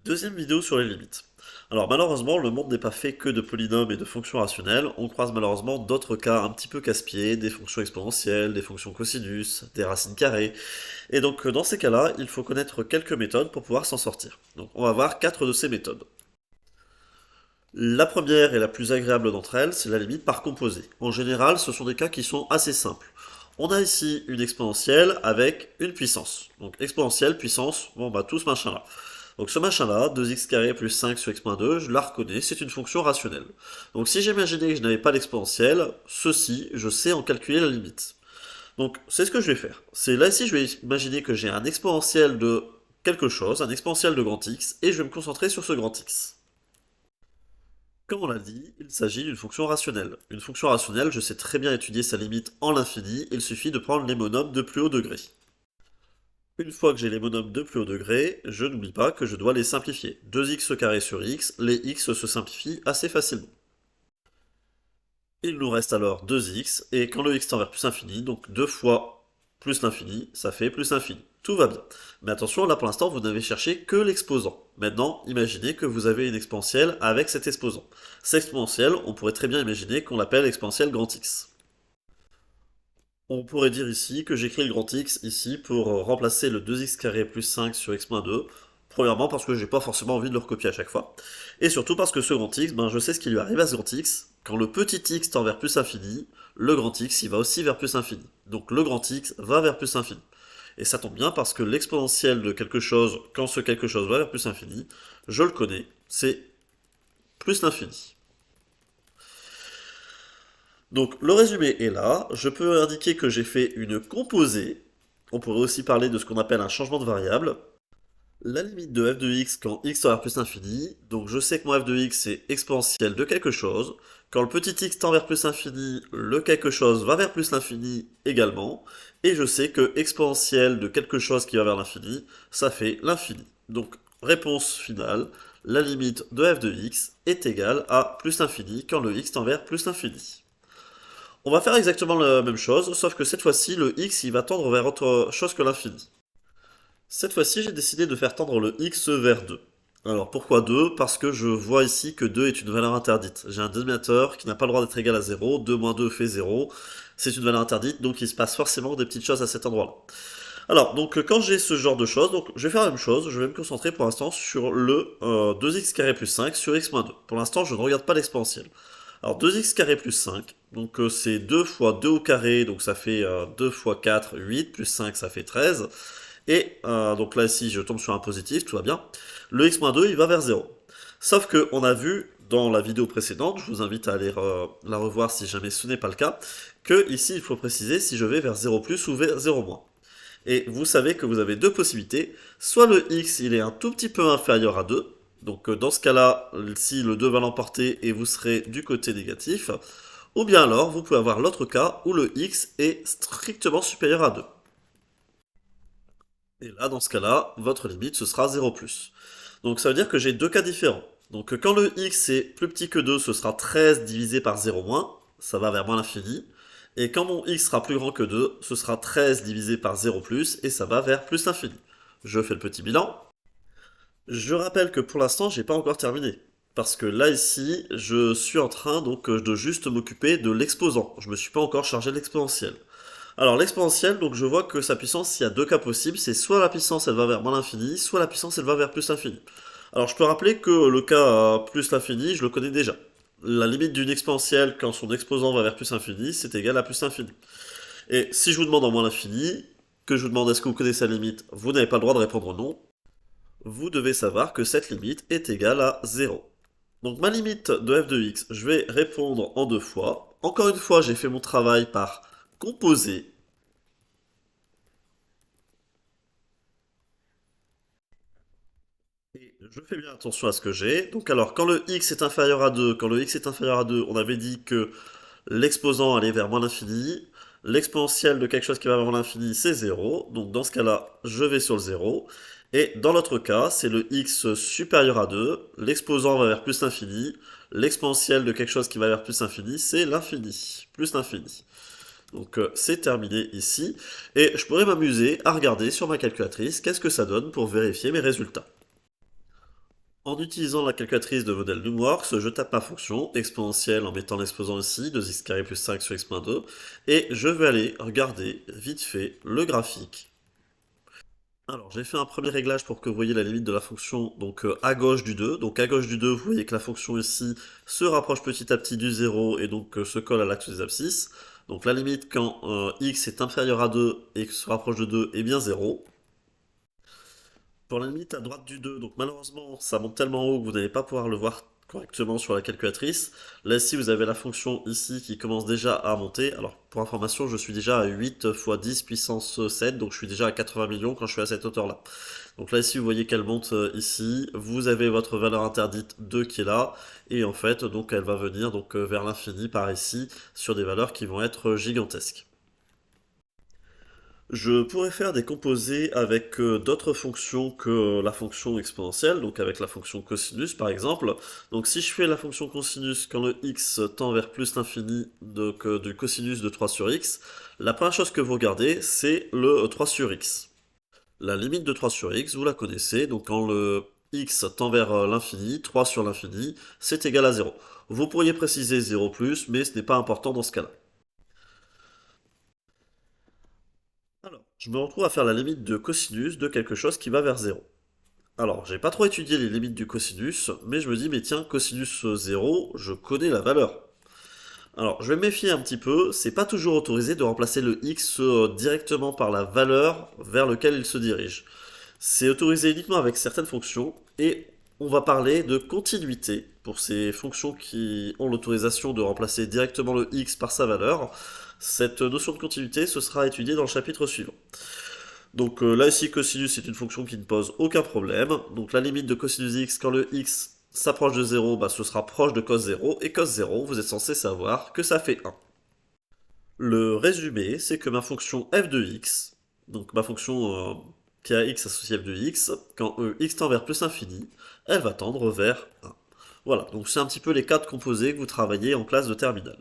Deuxième vidéo sur les limites. Alors malheureusement, le monde n'est pas fait que de polynômes et de fonctions rationnelles, on croise malheureusement d'autres cas un petit peu casse-pieds, des fonctions exponentielles, des fonctions cosinus, des racines carrées, et donc dans ces cas-là, il faut connaître quelques méthodes pour pouvoir s'en sortir. Donc on va voir quatre de ces méthodes. La première et la plus agréable d'entre elles, c'est la limite par composé. En général, ce sont des cas qui sont assez simples. On a ici une exponentielle avec une puissance. Donc exponentielle, puissance, bon bah tout ce machin-là. Donc ce machin-là, 2x carré plus 5 sur x moins 2, je la reconnais, c'est une fonction rationnelle. Donc si j'imaginais que je n'avais pas d'exponentielle, ceci, je sais en calculer la limite. Donc c'est ce que je vais faire. C'est là ici, je vais imaginer que j'ai un exponentiel de quelque chose, un exponentiel de grand X, et je vais me concentrer sur ce grand X. Comme on l'a dit, il s'agit d'une fonction rationnelle. Une fonction rationnelle, je sais très bien étudier sa limite en l'infini, il suffit de prendre les monômes de plus haut degré. Une fois que j'ai les monômes de plus haut degré, je n'oublie pas que je dois les simplifier. 2x carré sur x, les x se simplifient assez facilement. Il nous reste alors 2x, et quand le x tend vers plus infini, donc 2 fois plus l'infini, ça fait plus l'infini. Tout va bien. Mais attention, là pour l'instant, vous n'avez cherché que l'exposant. Maintenant, imaginez que vous avez une exponentielle avec cet exposant. Cette exponentielle, on pourrait très bien imaginer qu'on l'appelle exponentielle grand X. On pourrait dire ici que j'écris le grand X ici pour remplacer le 2x carré plus 5 sur x moins 2. Premièrement parce que j'ai pas forcément envie de le recopier à chaque fois. Et surtout parce que ce grand X, ben je sais ce qui lui arrive à ce grand X. Quand le petit x tend vers plus infini, le grand X il va aussi vers plus infini. Donc le grand X va vers plus infini. Et ça tombe bien parce que l'exponentielle de quelque chose, quand ce quelque chose va vers plus infini, je le connais, c'est plus l'infini. Donc le résumé est là, je peux indiquer que j'ai fait une composée, on pourrait aussi parler de ce qu'on appelle un changement de variable, la limite de f de x quand x tend vers plus infini, donc je sais que mon f de x c'est exponentielle de quelque chose, quand le petit x tend vers plus infini, le quelque chose va vers plus l'infini également, et je sais que exponentielle de quelque chose qui va vers l'infini, ça fait l'infini. Donc réponse finale, la limite de f de x est égale à plus l'infini quand le x tend vers plus l'infini. On va faire exactement la même chose, sauf que cette fois-ci, le x il va tendre vers autre chose que l'infini. Cette fois-ci, j'ai décidé de faire tendre le x vers 2. Alors pourquoi 2? Parce que je vois ici que 2 est une valeur interdite. J'ai un dénominateur qui n'a pas le droit d'être égal à 0, 2 moins 2 fait 0. C'est une valeur interdite, donc il se passe forcément des petites choses à cet endroit-là. Alors, donc quand j'ai ce genre de choses, donc je vais faire la même chose, je vais me concentrer pour l'instant sur le 2x carré plus 5 sur x moins 2. Pour l'instant, je ne regarde pas l'exponentielle. Alors 2x carré plus 5, donc c'est 2 fois 2 au carré, donc ça fait 2 fois 4, 8, plus 5 ça fait 13. Et donc là ici je tombe sur un positif, tout va bien. Le x-2 il va vers 0. Sauf que on a vu dans la vidéo précédente, je vous invite à aller la revoir si jamais ce n'est pas le cas, que ici il faut préciser si je vais vers 0 plus ou vers 0 moins. Et vous savez que vous avez deux possibilités, soit le x il est un tout petit peu inférieur à 2, donc dans ce cas-là, si le 2 va l'emporter et vous serez du côté négatif, ou bien alors vous pouvez avoir l'autre cas où le x est strictement supérieur à 2. Et là, dans ce cas-là, votre limite, ce sera 0 plus. Donc ça veut dire que j'ai deux cas différents. Donc quand le x est plus petit que 2, ce sera 13 divisé par 0 moins, ça va vers moins l'infini. Et quand mon x sera plus grand que 2, ce sera 13 divisé par 0 plus, et ça va vers plus l'infini. Je fais le petit bilan. Je rappelle que pour l'instant, j'ai pas encore terminé. Parce que là, ici, je suis en train donc de juste m'occuper de l'exposant. Je me suis pas encore chargé de l'exponentielle. Alors l'exponentielle, donc je vois que sa puissance, il y a deux cas possibles, c'est soit la puissance elle va vers moins l'infini, soit la puissance elle va vers plus l'infini. Alors je peux rappeler que le cas plus l'infini, je le connais déjà. La limite d'une exponentielle quand son exposant va vers plus l'infini, c'est égal à plus l'infini. Et si je vous demande en moins l'infini, que je vous demande est-ce que vous connaissez la limite, vous n'avez pas le droit de répondre non. Vous devez savoir que cette limite est égale à 0. Donc ma limite de f de x, je vais répondre en deux fois. Encore une fois, j'ai fait mon travail par composer. Et je fais bien attention à ce que j'ai. Donc alors, quand le x est inférieur à 2, quand le x est inférieur à 2, on avait dit que l'exposant allait vers moins l'infini. L'exponentielle de quelque chose qui va vers moins l'infini, c'est 0. Donc dans ce cas-là, je vais sur le 0. Et dans l'autre cas, c'est le x supérieur à 2. L'exposant va vers plus l'infini. L'exponentielle de quelque chose qui va vers plus l'infini, c'est l'infini. Plus l'infini. Donc c'est terminé ici. Et je pourrais m'amuser à regarder sur ma calculatrice qu'est-ce que ça donne pour vérifier mes résultats. En utilisant la calculatrice de modèle Numworks, je tape ma fonction exponentielle en mettant l'exposant ici, 2x carré plus 5 sur x-2, et je vais aller regarder vite fait le graphique. Alors, j'ai fait un premier réglage pour que vous voyez la limite de la fonction, donc à gauche du 2. Donc à gauche du 2, vous voyez que la fonction ici se rapproche petit à petit du 0 et donc se colle à l'axe des abscisses. Donc la limite quand x est inférieur à 2 et que se rapproche de 2 est bien 0. Pour la limite à droite du 2, donc malheureusement ça monte tellement haut que vous n'allez pas pouvoir le voir correctement sur la calculatrice. Là ici vous avez la fonction ici qui commence déjà à monter. Alors pour information je suis déjà à 8 fois 10 puissance 7, donc je suis déjà à 80 millions quand je suis à cette hauteur là. Donc là ici vous voyez qu'elle monte ici, vous avez votre valeur interdite 2 qui est là, et en fait donc elle va venir donc vers l'infini par ici sur des valeurs qui vont être gigantesques. Je pourrais faire des composés avec d'autres fonctions que la fonction exponentielle, donc avec la fonction cosinus par exemple. Donc si je fais la fonction cosinus quand le x tend vers plus l'infini du cosinus de 3 sur x, la première chose que vous regardez, c'est le 3 sur x. La limite de 3 sur x, vous la connaissez, donc quand le x tend vers l'infini, 3 sur l'infini, c'est égal à 0. Vous pourriez préciser 0 plus, mais ce n'est pas important dans ce cas-là. Alors, je me retrouve à faire la limite de cosinus de quelque chose qui va vers 0. Alors, j'ai pas trop étudié les limites du cosinus, mais je me dis, mais tiens, cosinus 0, je connais la valeur. Alors, je vais me méfier un petit peu, c'est pas toujours autorisé de remplacer le x directement par la valeur vers laquelle il se dirige. C'est autorisé uniquement avec certaines fonctions, et on va parler de continuité pour ces fonctions qui ont l'autorisation de remplacer directement le x par sa valeur. Cette notion de continuité, ce sera étudié dans le chapitre suivant. Donc là ici cosinus est une fonction qui ne pose aucun problème. Donc la limite de cosinus x quand le x s'approche de 0, bah, ce sera proche de cos 0. Et cos 0, vous êtes censé savoir que ça fait 1. Le résumé, c'est que ma fonction f de x, donc ma fonction qui a x associée f de x, quand x tend vers plus infini, elle va tendre vers 1. Voilà, donc c'est un petit peu les cas de composés que vous travaillez en classe de terminale.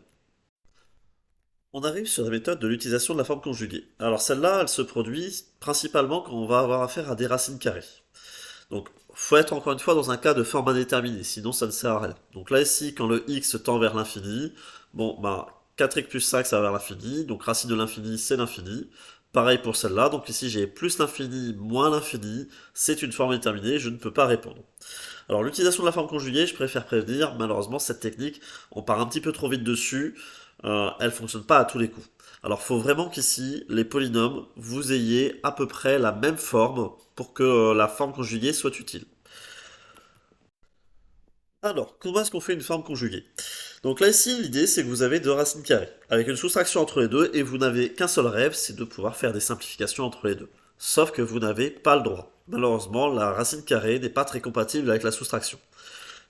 On arrive sur la méthode de l'utilisation de la forme conjuguée. Alors celle-là, elle se produit principalement quand on va avoir affaire à des racines carrées. Donc, faut être encore une fois dans un cas de forme indéterminée, sinon ça ne sert à rien. Donc là ici, quand le x tend vers l'infini, bon, ben 4x plus 5 ça va vers l'infini, donc racine de l'infini c'est l'infini. Pareil pour celle-là, donc ici j'ai plus l'infini moins l'infini, c'est une forme déterminée, je ne peux pas répondre. Alors l'utilisation de la forme conjuguée, je préfère prévenir, malheureusement cette technique, on part un petit peu trop vite dessus, elle fonctionne pas à tous les coups. Alors il faut vraiment qu'ici, les polynômes, vous ayez à peu près la même forme pour que la forme conjuguée soit utile. Alors, comment est-ce qu'on fait une forme conjuguée? Donc là ici, l'idée c'est que vous avez deux racines carrées, avec une soustraction entre les deux, et vous n'avez qu'un seul rêve, c'est de pouvoir faire des simplifications entre les deux. Sauf que vous n'avez pas le droit. Malheureusement, la racine carrée n'est pas très compatible avec la soustraction.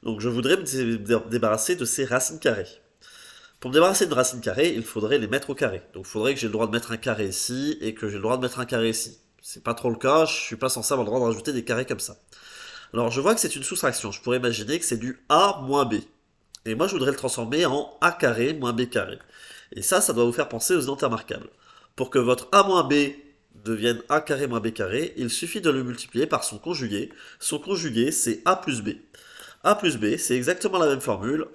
Donc je voudrais me débarrasser de ces racines carrées. Pour me débarrasser d'une racine carrée, il faudrait les mettre au carré. Donc il faudrait que j'ai le droit de mettre un carré ici et que j'ai le droit de mettre un carré ici. C'est pas trop le cas, je suis pas censé avoir le droit de rajouter des carrés comme ça. Alors je vois que c'est une soustraction, je pourrais imaginer que c'est du a moins b. Et moi je voudrais le transformer en a carré moins b carré. Et ça doit vous faire penser aux identités remarquables. Pour que votre a moins b devienne a carré moins b carré, il suffit de le multiplier par son conjugué. Son conjugué c'est a plus b. A plus b, c'est exactement la même formule,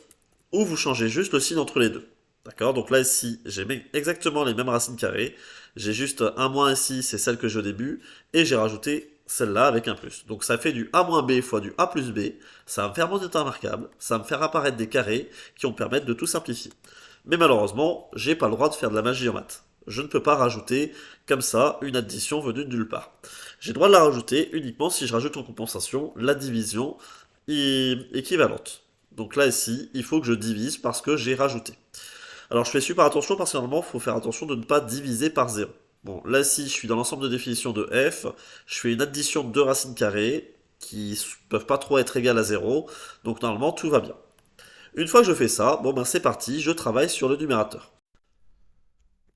où vous changez juste le signe entre les deux. D'accord? Donc là, ici, j'ai exactement les mêmes racines carrées. J'ai juste un moins ici, c'est celle que j'ai au début, et j'ai rajouté celle-là avec un plus. Donc ça fait du a moins b fois du a plus b. Ça va me faire mon état remarquable, ça va me faire apparaître des carrés qui vont me permettre de tout simplifier. Mais malheureusement, j'ai pas le droit de faire de la magie en maths. Je ne peux pas rajouter comme ça une addition venue de nulle part. J'ai le droit de la rajouter uniquement si je rajoute en compensation la division équivalente. Donc là, ici, il faut que je divise parce que j'ai rajouté. Alors je fais super attention parce que normalement, il faut faire attention de ne pas diviser par 0. Bon, là, si je suis dans l'ensemble de définition de f, je fais une addition de deux racines carrées qui ne peuvent pas trop être égales à 0. Donc normalement, tout va bien. Une fois que je fais ça, bon ben c'est parti, je travaille sur le numérateur.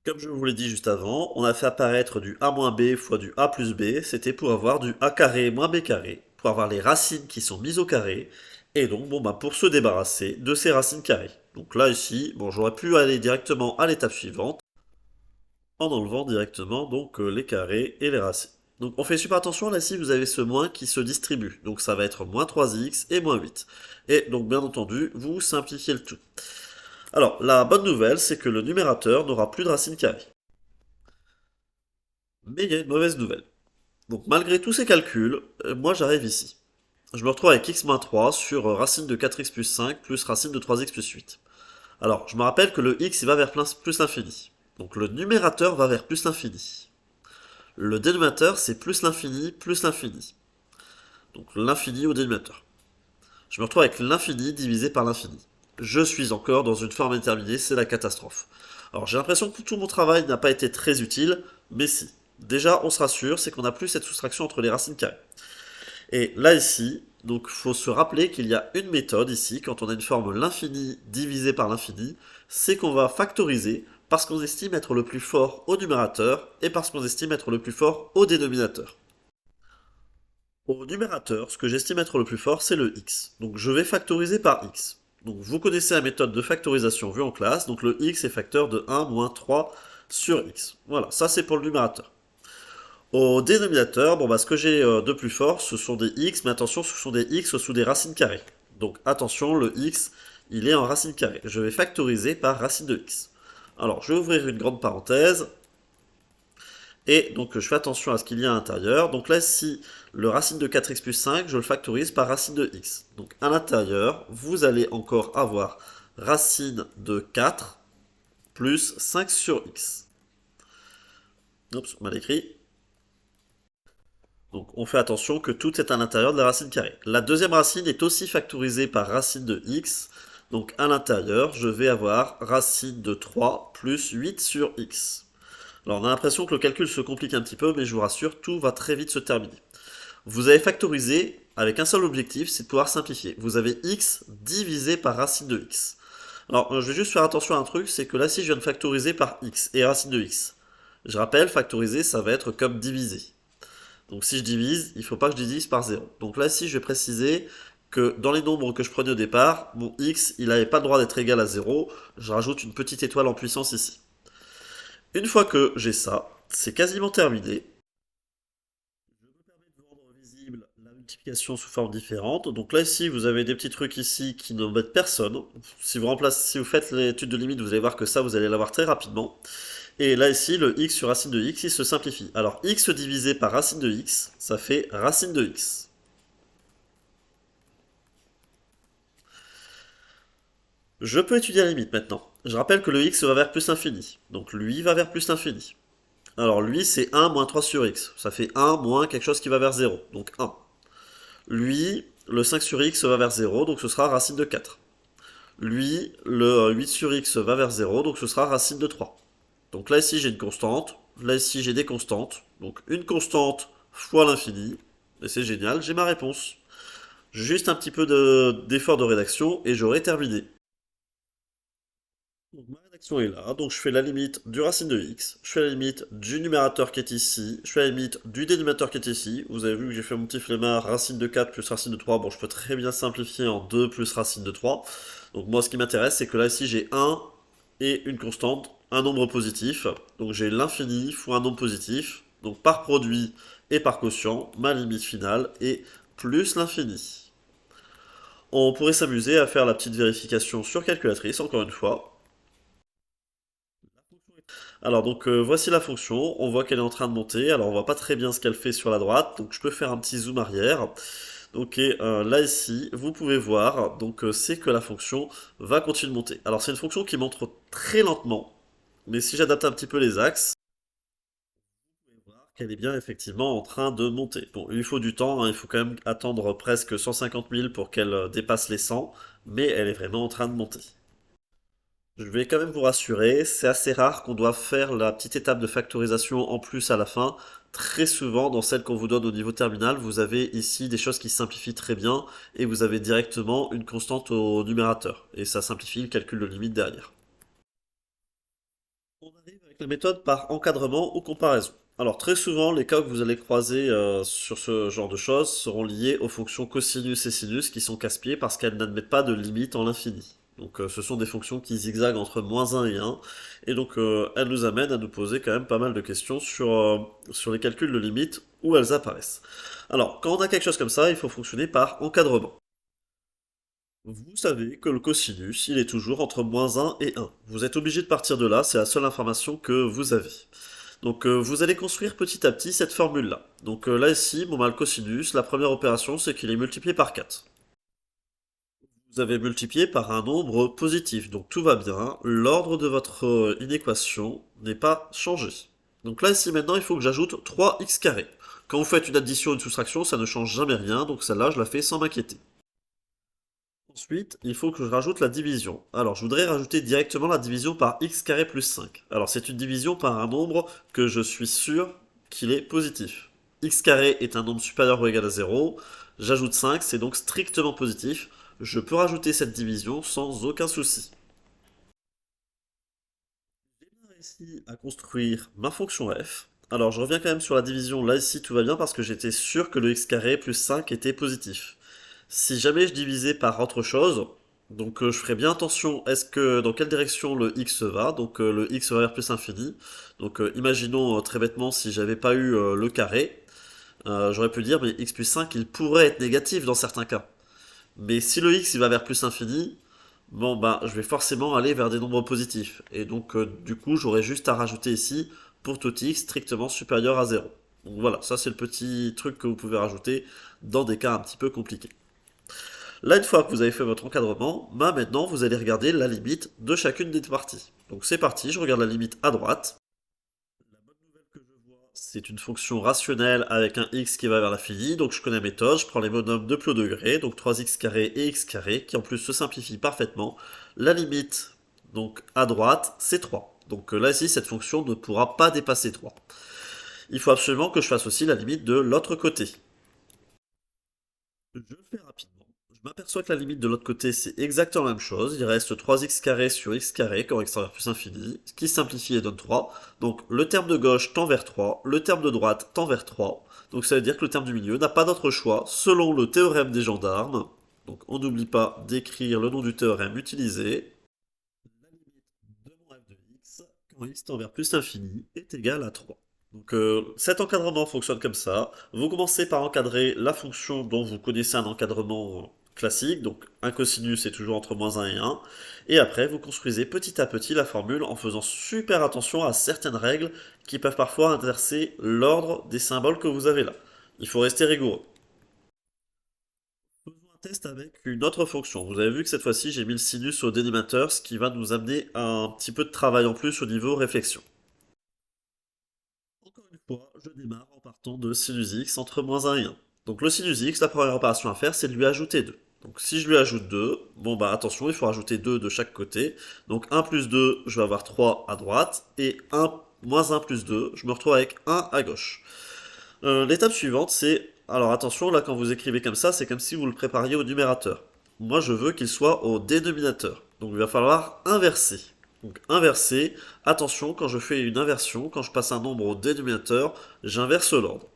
Comme je vous l'ai dit juste avant, on a fait apparaître du a moins b fois du a plus b, c'était pour avoir du a carré moins b carré, pour avoir les racines qui sont mises au carré, et donc bon bah pour se débarrasser de ces racines carrées. Donc là ici, bon j'aurais pu aller directement à l'étape suivante, en enlevant directement donc les carrés et les racines. Donc on fait super attention, là ici vous avez ce moins qui se distribue. Donc ça va être moins 3x et moins 8. Et donc bien entendu, vous simplifiez le tout. Alors la bonne nouvelle, c'est que le numérateur n'aura plus de racine carrée. Mais il y a une mauvaise nouvelle. Donc malgré tous ces calculs, moi j'arrive ici. Je me retrouve avec x-3 sur racine de 4x plus 5 plus racine de 3x plus 8. Alors je me rappelle que le x il va vers plus l'infini. Donc le numérateur va vers plus l'infini. Le dénominateur c'est plus l'infini plus l'infini. Donc l'infini au dénominateur. Je me retrouve avec l'infini divisé par l'infini. Je suis encore dans une forme indéterminée, c'est la catastrophe. Alors j'ai l'impression que tout mon travail n'a pas été très utile, mais si. Déjà, on se rassure, c'est qu'on n'a plus cette soustraction entre les racines carrées. Et là ici, donc faut se rappeler qu'il y a une méthode ici, quand on a une forme l'infini divisé par l'infini, c'est qu'on va factoriser parce qu'on estime être le plus fort au numérateur et parce qu'on estime être le plus fort au dénominateur. Au numérateur, ce que j'estime être le plus fort, c'est le x. Donc je vais factoriser par x. Donc vous connaissez la méthode de factorisation vue en classe, donc le x est facteur de 1 moins 3 sur x. Voilà, ça c'est pour le numérateur. Au dénominateur, bon bah ce que j'ai de plus fort, ce sont des x, mais attention, ce sont des x sous des racines carrées. Donc attention, le x, il est en racine carrée. Je vais factoriser par racine de x. Alors, je vais ouvrir une grande parenthèse, et donc je fais attention à ce qu'il y a à l'intérieur. Donc là, si le racine de 4x plus 5, je le factorise par racine de x. Donc à l'intérieur, vous allez encore avoir racine de 4 plus 5 sur x. Oups, mal écrit. Donc on fait attention que tout est à l'intérieur de la racine carrée. La deuxième racine est aussi factorisée par racine de x. Donc à l'intérieur, je vais avoir racine de 3 plus 8 sur x. Alors on a l'impression que le calcul se complique un petit peu, mais je vous rassure, tout va très vite se terminer. Vous avez factorisé avec un seul objectif, c'est de pouvoir simplifier. Vous avez x divisé par racine de x. Alors je vais juste faire attention à un truc, c'est que là si je viens de factoriser par x et racine de x, je rappelle, factoriser ça va être comme diviser. Donc si je divise, il ne faut pas que je divise par 0. Donc là, si je vais préciser que dans les nombres que je prenais au départ, mon x, il n'avait pas le droit d'être égal à 0. Je rajoute une petite étoile en puissance ici. Une fois que j'ai ça, c'est quasiment terminé. Je me permets de rendre visible la multiplication sous forme différente. Donc là, ici, vous avez des petits trucs ici qui n'embêtent personne. Si vous faites l'étude de limite, vous allez voir que ça, vous allez l'avoir très rapidement. Et là ici, le x sur racine de x, il se simplifie. Alors x divisé par racine de x, ça fait racine de x. Je peux étudier la limite maintenant. Je rappelle que le x va vers plus l'infini. Donc lui va vers plus l'infini. Alors lui, c'est 1 moins 3 sur x. Ça fait 1 moins quelque chose qui va vers 0. Donc 1. Lui, le 5 sur x va vers 0, donc ce sera racine de 4. Lui, le 8 sur x va vers 0, donc ce sera racine de 3. Donc là ici j'ai une constante, là ici j'ai des constantes, donc une constante fois l'infini, et c'est génial, j'ai ma réponse. Juste un petit peu d'effort de rédaction et j'aurai terminé. Donc ma rédaction est là, donc je fais la limite du racine de x, je fais la limite du numérateur qui est ici, je fais la limite du dénominateur qui est ici. Vous avez vu que j'ai fait mon petit flemmard, racine de 4 plus racine de 3, bon je peux très bien simplifier en 2 plus racine de 3. Donc moi ce qui m'intéresse c'est que là ici j'ai 1 et une constante, un nombre positif. Donc j'ai l'infini fois un nombre positif. Donc par produit et par quotient, ma limite finale est plus l'infini. On pourrait s'amuser à faire la petite vérification sur calculatrice, encore une fois. Alors donc voici la fonction, on voit qu'elle est en train de monter, alors on voit pas très bien ce qu'elle fait sur la droite, donc je peux faire un petit zoom arrière. Donc et là ici, vous pouvez voir, donc c'est que la fonction va continuer de monter. Alors c'est une fonction qui monte très lentement, mais si j'adapte un petit peu les axes, vous pouvez voir qu'elle est bien effectivement en train de monter. Bon, il lui faut du temps, hein, il faut quand même attendre presque 150 000 pour qu'elle dépasse les 100, mais elle est vraiment en train de monter. Je vais quand même vous rassurer, c'est assez rare qu'on doive faire la petite étape de factorisation en plus à la fin. Très souvent, dans celle qu'on vous donne au niveau terminal, vous avez ici des choses qui simplifient très bien et vous avez directement une constante au numérateur. Et ça simplifie le calcul de limite derrière. On arrive avec la méthode par encadrement ou comparaison. Alors très souvent, les cas que vous allez croiser sur ce genre de choses seront liés aux fonctions cosinus et sinus qui sont casse-pieds parce qu'elles n'admettent pas de limite en l'infini. Donc ce sont des fonctions qui zigzaguent entre moins 1 et 1, et donc elles nous amènent à nous poser quand même pas mal de questions sur les calculs de limite où elles apparaissent. Alors, quand on a quelque chose comme ça, il faut fonctionner par encadrement. Vous savez que le cosinus, il est toujours entre -1 et 1. Vous êtes obligé de partir de là, c'est la seule information que vous avez. Donc vous allez construire petit à petit cette formule-là. Donc là ici, bon bah le cosinus, la première opération c'est qu'il est multiplié par 4. Vous avez multiplié par un nombre positif, donc tout va bien. L'ordre de votre inéquation n'est pas changé. Donc là ici maintenant il faut que j'ajoute 3x carré. Quand vous faites une addition ou une soustraction, ça ne change jamais rien, donc celle-là je la fais sans m'inquiéter. Ensuite, il faut que je rajoute la division. Alors, je voudrais rajouter directement la division par x carré plus 5. Alors, c'est une division par un nombre que je suis sûr qu'il est positif. X carré est un nombre supérieur ou égal à 0. J'ajoute 5, c'est donc strictement positif. Je peux rajouter cette division sans aucun souci. J'ai bien réussi à construire ma fonction f. Alors, je reviens quand même sur la division. Là, ici, tout va bien parce que j'étais sûr que le x carré plus 5 était positif. Si jamais je divisais par autre chose, donc je ferais bien attention, est-ce que dans quelle direction le x va, donc le x va vers plus infini. Donc imaginons très bêtement si j'avais pas eu le carré, j'aurais pu dire mais x plus 5 il pourrait être négatif dans certains cas. Mais si le x il va vers plus infini, bon bah je vais forcément aller vers des nombres positifs. Et donc du coup j'aurais juste à rajouter ici pour tout x strictement supérieur à 0. Donc voilà, ça c'est le petit truc que vous pouvez rajouter dans des cas un petit peu compliqués. Là, une fois que vous avez fait votre encadrement, bah maintenant vous allez regarder la limite de chacune des parties. Donc c'est parti, je regarde la limite à droite. La bonne nouvelle que je vois, c'est une fonction rationnelle avec un x qui va vers l'infini. Donc je connais la méthode, je prends les bonhommes de plus haut degré, donc 3x carré et x carré, qui en plus se simplifient parfaitement. La limite, donc à droite, c'est 3. Donc là ici, cette fonction ne pourra pas dépasser 3. Il faut absolument que je fasse aussi la limite de l'autre côté. Je le fais rapidement. Je m'aperçois que la limite de l'autre côté, c'est exactement la même chose. Il reste 3x carré sur x carré, quand x tend vers plus infini, ce qui simplifie et donne 3. Donc le terme de gauche tend vers 3, le terme de droite tend vers 3. Donc ça veut dire que le terme du milieu n'a pas d'autre choix, selon le théorème des gendarmes. Donc on n'oublie pas d'écrire le nom du théorème utilisé. La limite de mon f de x, quand x tend vers plus l'infini, est égale à 3. Donc cet encadrement fonctionne comme ça. Vous commencez par encadrer la fonction dont vous connaissez un encadrement classique, donc un cosinus est toujours entre -1 et 1, et après vous construisez petit à petit la formule en faisant super attention à certaines règles qui peuvent parfois inverser l'ordre des symboles que vous avez là. Il faut rester rigoureux. Faisons un test avec une autre fonction. Vous avez vu que cette fois-ci j'ai mis le sinus au dénominateur, ce qui va nous amener à un petit peu de travail en plus au niveau réflexion. Encore une fois, je démarre en partant de sinus x entre -1 et 1. Donc le sinus x, la première opération à faire, c'est de lui ajouter 2. Donc si je lui ajoute 2, bon bah attention, il faut rajouter 2 de chaque côté. Donc 1 plus 2, je vais avoir 3 à droite, et 1 moins 1 plus 2, je me retrouve avec 1 à gauche. L'étape suivante, c'est... Alors attention, là quand vous écrivez comme ça, c'est comme si vous le prépariez au numérateur. Moi je veux qu'il soit au dénominateur. Donc il va falloir inverser. Donc inverser, attention, quand je fais une inversion, quand je passe un nombre au dénominateur, j'inverse l'ordre.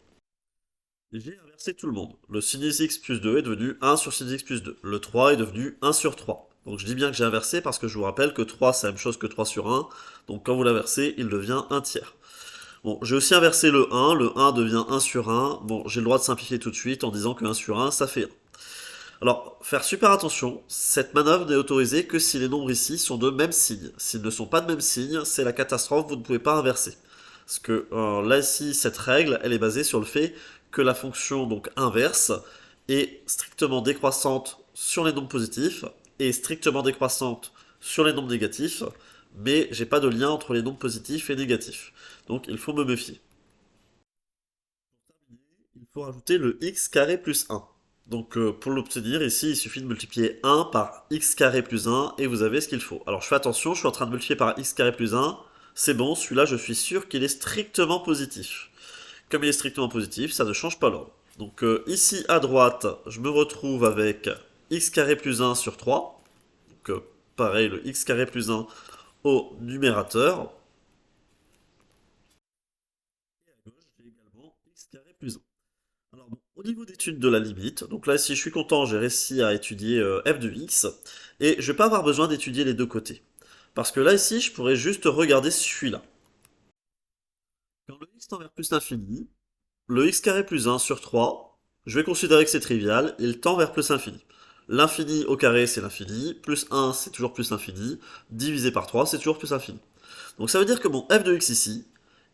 J'ai inversé tout le monde. Le sinus x plus 2 est devenu 1 sur sinus x plus 2. Le 3 est devenu 1 sur 3. Donc je dis bien que j'ai inversé parce que je vous rappelle que 3 c'est la même chose que 3 sur 1. Donc quand vous l'inversez, il devient 1 tiers. Bon, j'ai aussi inversé le 1 devient 1 sur 1. Bon, j'ai le droit de simplifier tout de suite en disant que 1 sur 1, ça fait 1. Alors, faire super attention, cette manœuvre n'est autorisée que si les nombres ici sont de même signe. S'ils ne sont pas de même signe, c'est la catastrophe, vous ne pouvez pas inverser. Parce que là ici, cette règle, elle est basée sur le fait que la fonction donc inverse est strictement décroissante sur les nombres positifs et strictement décroissante sur les nombres négatifs, mais j'ai pas de lien entre les nombres positifs et négatifs. Donc il faut me méfier. Il faut rajouter le x carré plus 1. Donc pour l'obtenir, ici, il suffit de multiplier 1 par x carré plus 1 et vous avez ce qu'il faut. Alors je fais attention, je suis en train de multiplier par x carré plus 1. C'est bon, celui-là, je suis sûr qu'il est strictement positif. Comme il est strictement positif, ça ne change pas l'ordre. Donc ici à droite, je me retrouve avec x carré plus 1 sur 3. Donc pareil, le x carré plus 1 au numérateur. Et à gauche, j'ai également x carré plus 1. Alors bon, au niveau d'étude de la limite, donc là si je suis content, j'ai réussi à étudier f de x, et je vais pas avoir besoin d'étudier les deux côtés. Parce que là ici, je pourrais juste regarder celui-là. Quand le x tend vers plus l'infini, Le x carré plus 1 sur 3, je vais considérer que c'est trivial, il tend vers plus l'infini. L'infini au carré, c'est l'infini, plus 1, c'est toujours plus l'infini, divisé par 3, c'est toujours plus l'infini. Donc ça veut dire que mon f de x ici,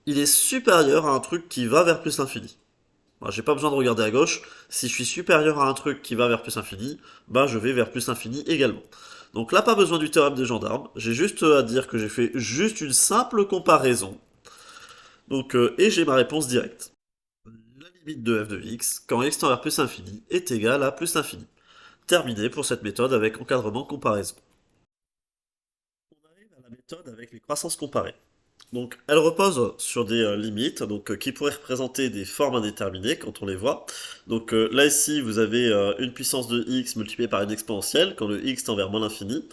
il est supérieur à un truc qui va vers plus l'infini. Bah, j'ai pas besoin de regarder à gauche, si je suis supérieur à un truc qui va vers plus l'infini, bah je vais vers plus l'infini également. Donc là, pas besoin du théorème des gendarmes, j'ai juste à dire que j'ai fait juste une simple comparaison. Donc, et j'ai ma réponse directe. La limite de f de x, quand x tend vers plus l'infini, est égale à plus l'infini. Terminé pour cette méthode avec encadrement comparaison. On arrive à la méthode avec les croissances comparées. Donc, elle repose sur des limites qui pourraient représenter des formes indéterminées quand on les voit. Donc là ici, vous avez une puissance de x multipliée par une exponentielle quand le x tend vers moins l'infini.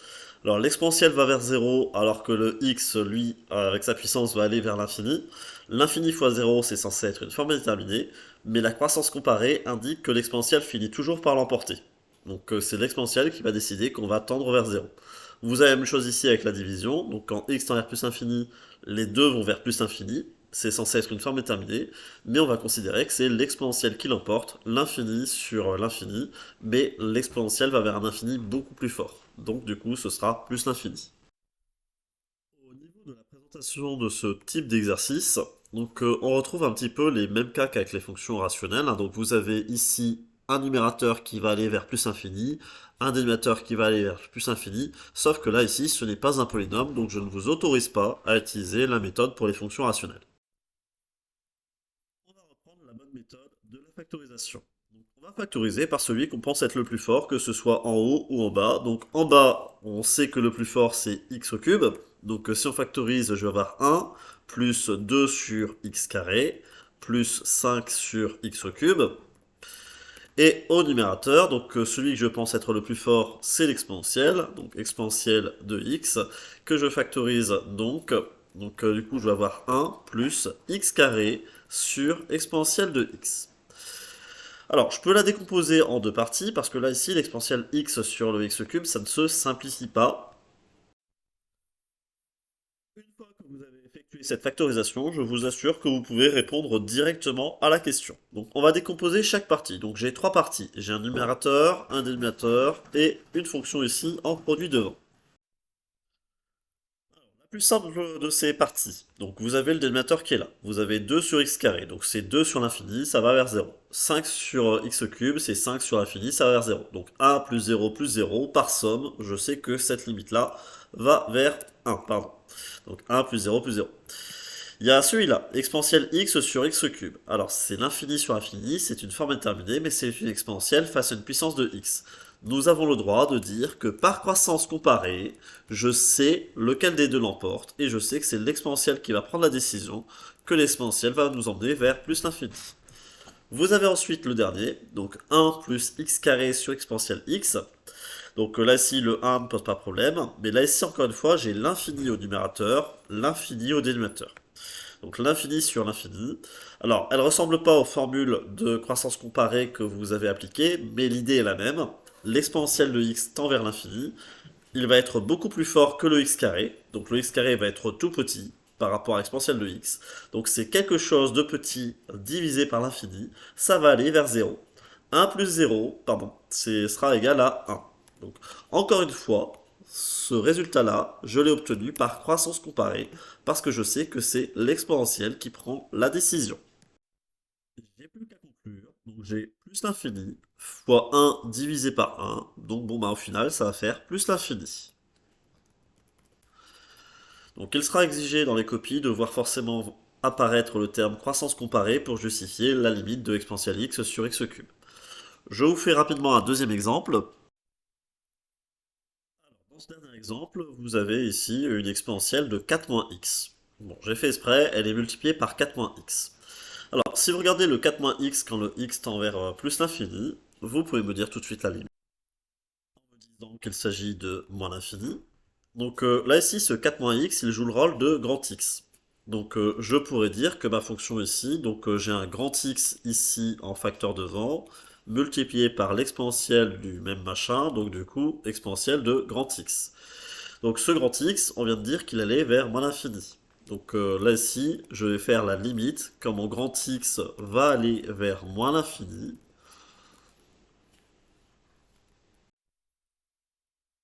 Alors l'exponentielle va vers 0 alors que le x, lui, avec sa puissance, va aller vers l'infini. L'infini fois 0, c'est censé être une forme indéterminée, mais la croissance comparée indique que l'exponentielle finit toujours par l'emporter. Donc c'est l'exponentielle qui va décider qu'on va tendre vers 0. Vous avez la même chose ici avec la division. Donc quand x tend vers plus infini, les deux vont vers plus infini. C'est censé être une forme déterminée, mais on va considérer que c'est l'exponentielle qui l'emporte, l'infini sur l'infini, mais l'exponentielle va vers un infini beaucoup plus fort. Donc du coup, ce sera plus l'infini. Au niveau de la présentation de ce type d'exercice, on retrouve un petit peu les mêmes cas qu'avec les fonctions rationnelles, hein. Donc vous avez ici un numérateur qui va aller vers plus infini, un dénominateur qui va aller vers plus infini, sauf que là ici ce n'est pas un polynôme, donc je ne vous autorise pas à utiliser la méthode pour les fonctions rationnelles. On va reprendre la bonne méthode de la factorisation. Donc, on va factoriser par celui qu'on pense être le plus fort, que ce soit en haut ou en bas. Donc en bas, on sait que le plus fort c'est x au cube. Donc si on factorise, je vais avoir 1 plus 2 sur x carré plus 5 sur x au cube. Et au numérateur, celui que je pense être le plus fort, c'est l'exponentielle, donc exponentielle de x, que je factorise du coup je vais avoir 1 plus x carré sur exponentielle de x. Alors, je peux la décomposer en deux parties, parce que là, ici, l'exponentielle x sur le x cube, ça ne se simplifie pas. Une fois que vous avez effectué cette factorisation, je vous assure que vous pouvez répondre directement à la question. Donc, on va décomposer chaque partie. Donc, j'ai trois parties. J'ai un numérateur, un dénominateur et une fonction ici en produit devant. La plus simple de ces parties. Donc vous avez le dénominateur qui est là. Vous avez 2 sur x carré, donc c'est 2 sur l'infini, ça va vers 0. 5 sur x cube, c'est 5 sur l'infini, ça va vers 0. Donc 1 plus 0, par somme, je sais que cette limite-là va vers 1, pardon. Donc 1 plus 0. Il y a celui-là, exponentielle x sur x cube. Alors c'est l'infini sur l'infini, c'est une forme déterminée, mais c'est une exponentielle face à une puissance de x. Nous avons le droit de dire que par croissance comparée, je sais lequel des deux l'emporte, et je sais que c'est l'exponentielle qui va prendre la décision, que l'exponentielle va nous emmener vers plus l'infini. Vous avez ensuite le dernier, donc 1 plus x carré sur exponentielle x. Donc là ici le 1 ne pose pas problème, mais là ici encore une fois j'ai l'infini au numérateur, l'infini au dénominateur. Donc l'infini sur l'infini. Alors, elle ne ressemble pas aux formules de croissance comparée que vous avez appliquées, mais l'idée est la même. L'exponentielle de x tend vers l'infini. Il va être beaucoup plus fort que le x carré. Donc le x carré va être tout petit par rapport à l'exponentielle de x. Donc c'est quelque chose de petit divisé par l'infini. Ça va aller vers 0. 1 plus 0, pardon, sera égal à 1. Donc encore une fois, ce résultat-là, je l'ai obtenu par croissance comparée, parce que je sais que c'est l'exponentielle qui prend la décision. J'ai plus qu'à conclure, donc j'ai plus l'infini fois 1 divisé par 1, donc bon bah au final ça va faire plus l'infini. Donc il sera exigé dans les copies de voir forcément apparaître le terme croissance comparée pour justifier la limite de exponentielle x sur x cube. Je vous fais rapidement un deuxième exemple. Dans ce dernier exemple, vous avez ici une exponentielle de 4 moins x. Bon, j'ai fait exprès, elle est multipliée par 4 moins x. Alors, si vous regardez le 4 moins x quand le x tend vers plus l'infini, vous pouvez me dire tout de suite la limite en me disant qu'il s'agit de moins l'infini. Donc là ici, ce 4 moins x, il joue le rôle de grand x. Donc je pourrais dire que ma fonction ici, j'ai un grand x ici en facteur devant, multiplié par l'exponentielle du même machin, donc du coup, exponentielle de grand x. Donc ce grand x, on vient de dire qu'il allait vers moins l'infini. Donc là ici, je vais faire la limite quand mon grand X va aller vers moins l'infini.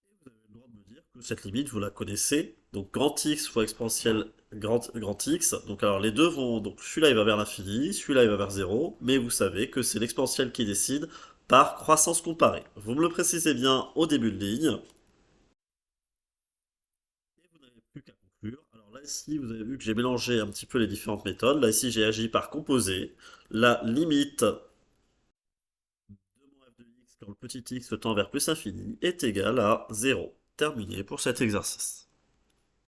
Vous avez le droit de me dire que cette limite, vous la connaissez. Donc grand X fois exponentielle grand X. Donc alors les deux vont... Donc celui-là il va vers l'infini, celui-là il va vers zéro. Mais vous savez que c'est l'exponentielle qui décide par croissance comparée. Vous me le précisez bien au début de ligne. Et vous n'avez plus qu'à conclure. Alors là, ici, vous avez vu que j'ai mélangé un petit peu les différentes méthodes. Là, ici, j'ai agi par composé. La limite de mon f de x quand le petit x tend vers plus infini est égale à zéro. Terminé pour cet exercice.